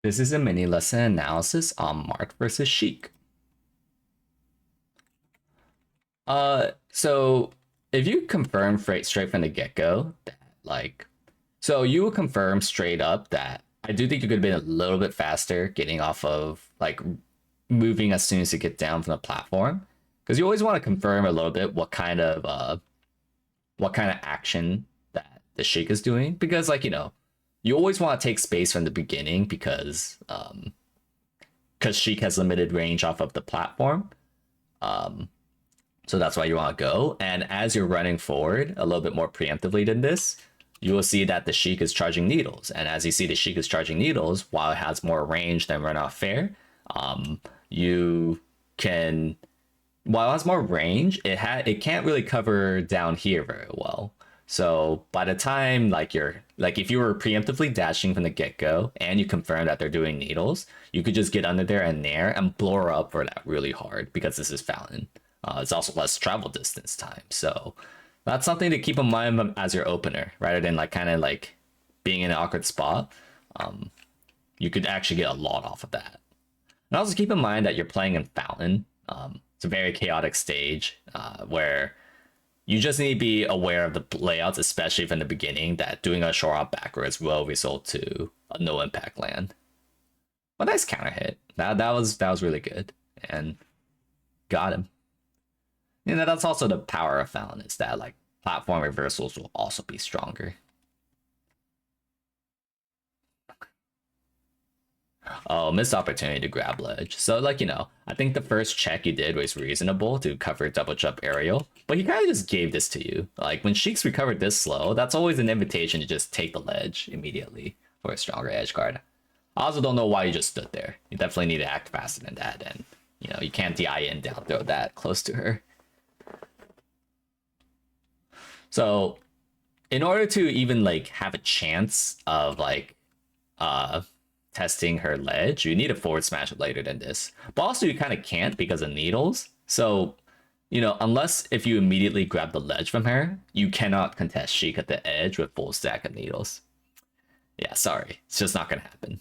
This is a mini lesson analysis on Marth versus Sheik. So if you confirm straight from the get-go that so you will confirm straight up that I do think you could have been a little bit faster getting off of moving as soon as you get down from the platform. Because you always want to confirm a little bit what kind of action that the Sheik is doing. Because you always want to take space from the beginning because Sheik has limited range off of the platform. Um, so that's why you want to go. And as you're running forward a little bit more preemptively than this, you will see that the Sheik is charging needles. And as you see the Sheik is charging needles, while it has more range than runoff fair, you can while it has more range, it can't really cover down here very well. So by the time if you were preemptively dashing from the get go and you confirm that they're doing needles, you could just get under there and nair and blow her up for that really hard because this is Fountain. It's also less travel distance time, so that's something to keep in mind as your opener, rather than being in an awkward spot. You could actually get a lot off of that. And also keep in mind that you're playing in Fountain. It's a very chaotic stage where you just need to be aware of the layouts, especially from the beginning, that doing a short hop backwards will result to a no impact land. But nice counter hit. That was really good. And got him. That's also the power of Fountain, is that platform reversals will also be stronger. Oh, missed opportunity to grab ledge. So I think the first check you did was reasonable to cover double jump aerial, but he kind of just gave this to you. Like when Sheik's recovered this slow, that's always an invitation to just take the ledge immediately for a stronger edge guard. I also don't know why you just stood there. You definitely need to act faster than that, and you can't DI in down throw that close to her. So in order to even have a chance of uh testing her ledge, you need a forward smash later than this. But also you kind of can't because of needles. So, unless if you immediately grab the ledge from her, you cannot contest Sheik at the edge with full stack of needles. Yeah, sorry. It's just not gonna happen.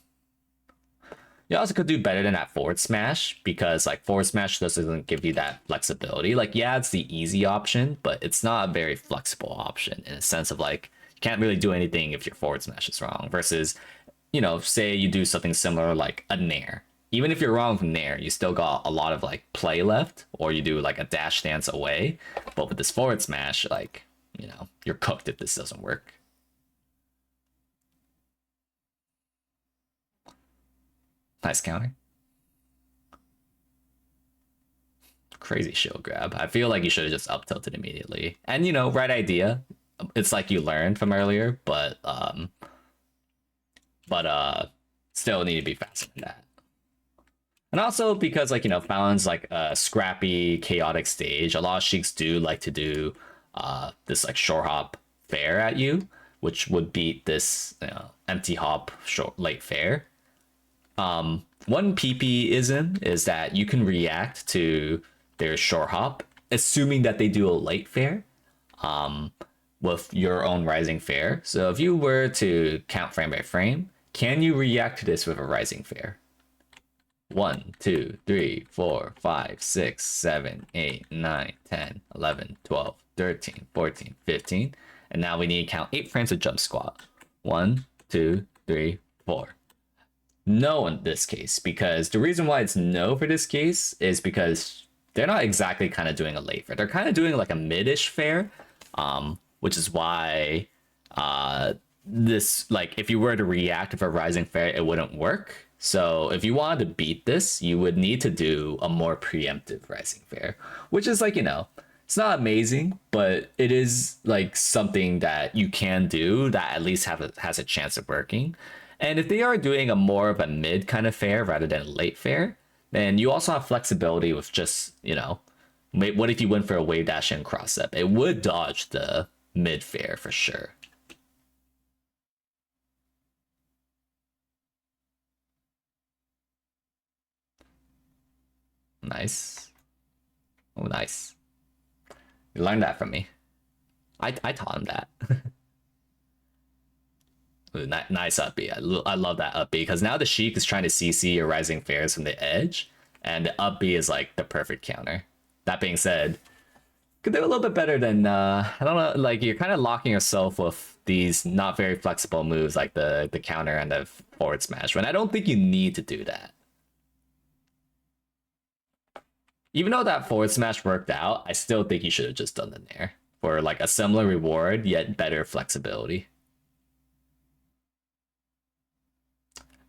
You also could do better than that forward smash, because forward smash doesn't give you that flexibility. Yeah, it's the easy option, but it's not a very flexible option in a sense of you can't really do anything if your forward smash is wrong. Versus, say you do something similar like a nair. Even if you're wrong from nair, you still got a lot of play left, or you do a dash dance away. But with this forward smash, you're cooked if this doesn't work. Nice counter. Crazy shield grab. I feel like you should have just up tilted immediately. And right idea. It's like you learned from earlier, but still need to be faster than that. And also because Fountain's a scrappy, chaotic stage, a lot of Sheiks do like to do this short hop fair at you, which would beat this empty hop short late fair. One PP-ism is that you can react to their short hop, assuming that they do a late fair, with your own rising fair. So if you were to count frame by frame, can you react to this with a rising fair? 1, 2, 3, 4, 5, 6, 7, 8, 9, 10, 11, 12, 13, 14, 15. And now we need to count 8 frames of jump squat. 1, 2, 3, 4. No in this case, because the reason why it's no for this case is because they're not exactly kind of doing a late fair. They're kind of doing a mid-ish fair, which is why this if you were to react with a rising fair, it wouldn't work. So if you wanted to beat this, you would need to do a more preemptive rising fair, which is it's not amazing, but it is something that you can do that at least has a chance of working. And if they are doing a more of a mid kind of fair rather than a late fair, then you also have flexibility with just, what if you went for a wave dash and cross up? It would dodge the mid fair for sure. Nice. Oh, nice. You learned that from me. I taught him that. Ooh, nice up B. I love that up B because now the Sheik is trying to CC your rising fares from the edge, and the up B is like the perfect counter. That being said, could do a little bit better than I don't know. Like you're kind of locking yourself with these not very flexible moves like the counter and the forward smash. When I don't think you need to do that. Even though that forward smash worked out, I still think you should have just done the nair for like a similar reward yet better flexibility.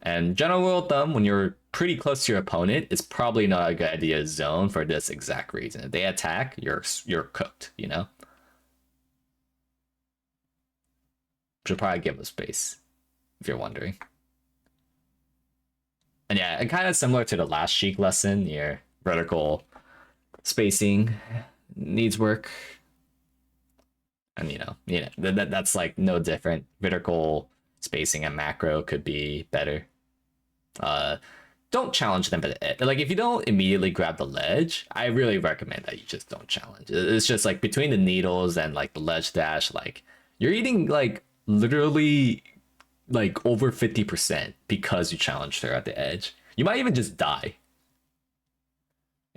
And general rule of thumb, when you're pretty close to your opponent, it's probably not a good idea to zone for this exact reason. If they attack, you're cooked, you know? Should probably give them space, if you're wondering. And yeah, and kind of similar to the last Sheik lesson, your vertical spacing needs work. And that's like no different. Vertical spacing and macro could be better. Don't challenge them at the like if you don't immediately grab the ledge, I really recommend that you just don't challenge. It's just like between the needles and like the ledge dash, like you're eating like literally like over 50% because you challenged her at the edge. You might even just die.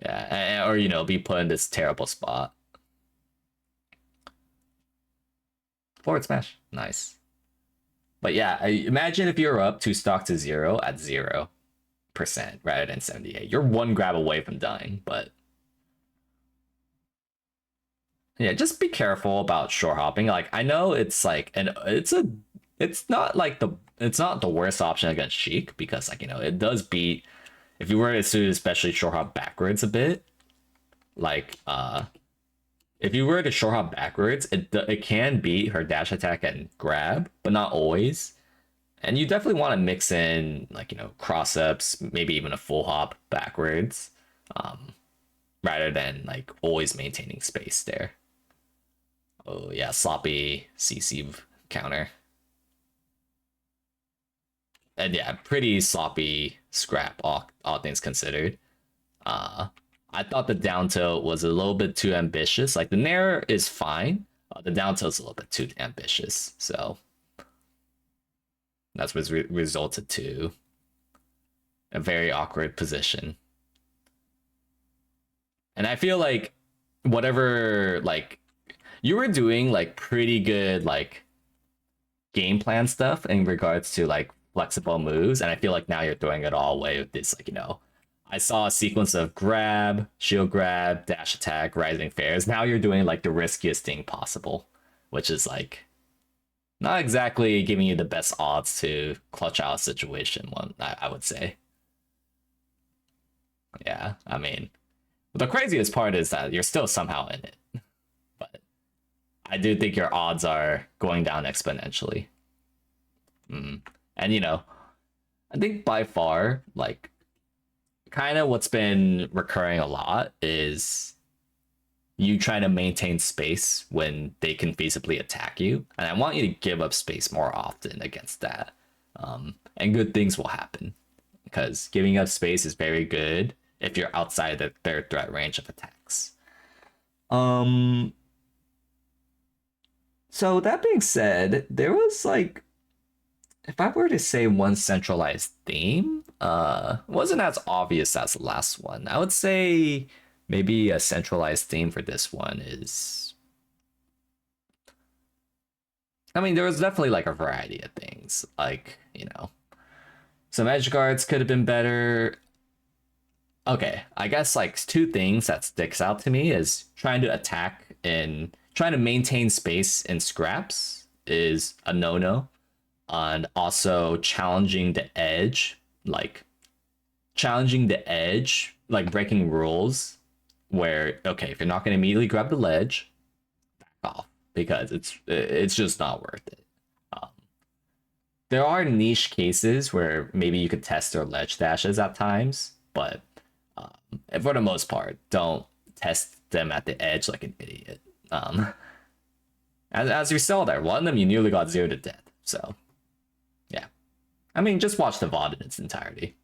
Yeah, or be put in this terrible spot. Forward smash, nice. But yeah, imagine if you're up 2 stock to 0 at 0% rather than 78. You're one grab away from dying, but yeah, just be careful about short hopping. Like I know it's like it's not the worst option against Sheik because like it does beat if you were to especially short hop backwards a bit, like if you were to short hop backwards, it can beat her dash attack and grab, but not always. And you definitely want to mix in like cross ups, maybe even a full hop backwards, rather than like always maintaining space there. Oh yeah, sloppy CC counter. And yeah, pretty sloppy scrap, all things considered. I thought the down tilt was a little bit too ambitious. Like the nair is fine. The down tilt is a little bit too ambitious. So that's what's resulted to a very awkward position. And I feel like whatever like you were doing like pretty good like game plan stuff in regards to like flexible moves, and I feel like now you're throwing it all away with this like I saw a sequence of grab, shield grab, dash attack, rising fares. Now you're doing like the riskiest thing possible, which is like not exactly giving you the best odds to clutch out a situation. One, I would say. Yeah, I mean, the craziest part is that you're still somehow in it, but I do think your odds are going down exponentially. And I think by far, like, kind of what's been recurring a lot is you trying to maintain space when they can feasibly attack you. And I want you to give up space more often against that. And good things will happen because giving up space is very good if you're outside their threat range of attacks. So that being said, there was like, if I were to say one centralized theme, wasn't as obvious as the last one. I would say maybe a centralized theme for this one is, I mean, there was definitely like a variety of things, like some edge guards could have been better. Okay, I guess like 2 things that sticks out to me is trying to attack and trying to maintain space in scraps is a no-no. And also challenging the edge, like breaking rules where, okay, if you're not going to immediately grab the ledge, back off because it's just not worth it. There are niche cases where maybe you could test their ledge dashes at times, but for the most part, don't test them at the edge like an idiot. As you saw there, one of them you nearly got 0 to death, so. Yeah. I mean, just watch the VOD in its entirety.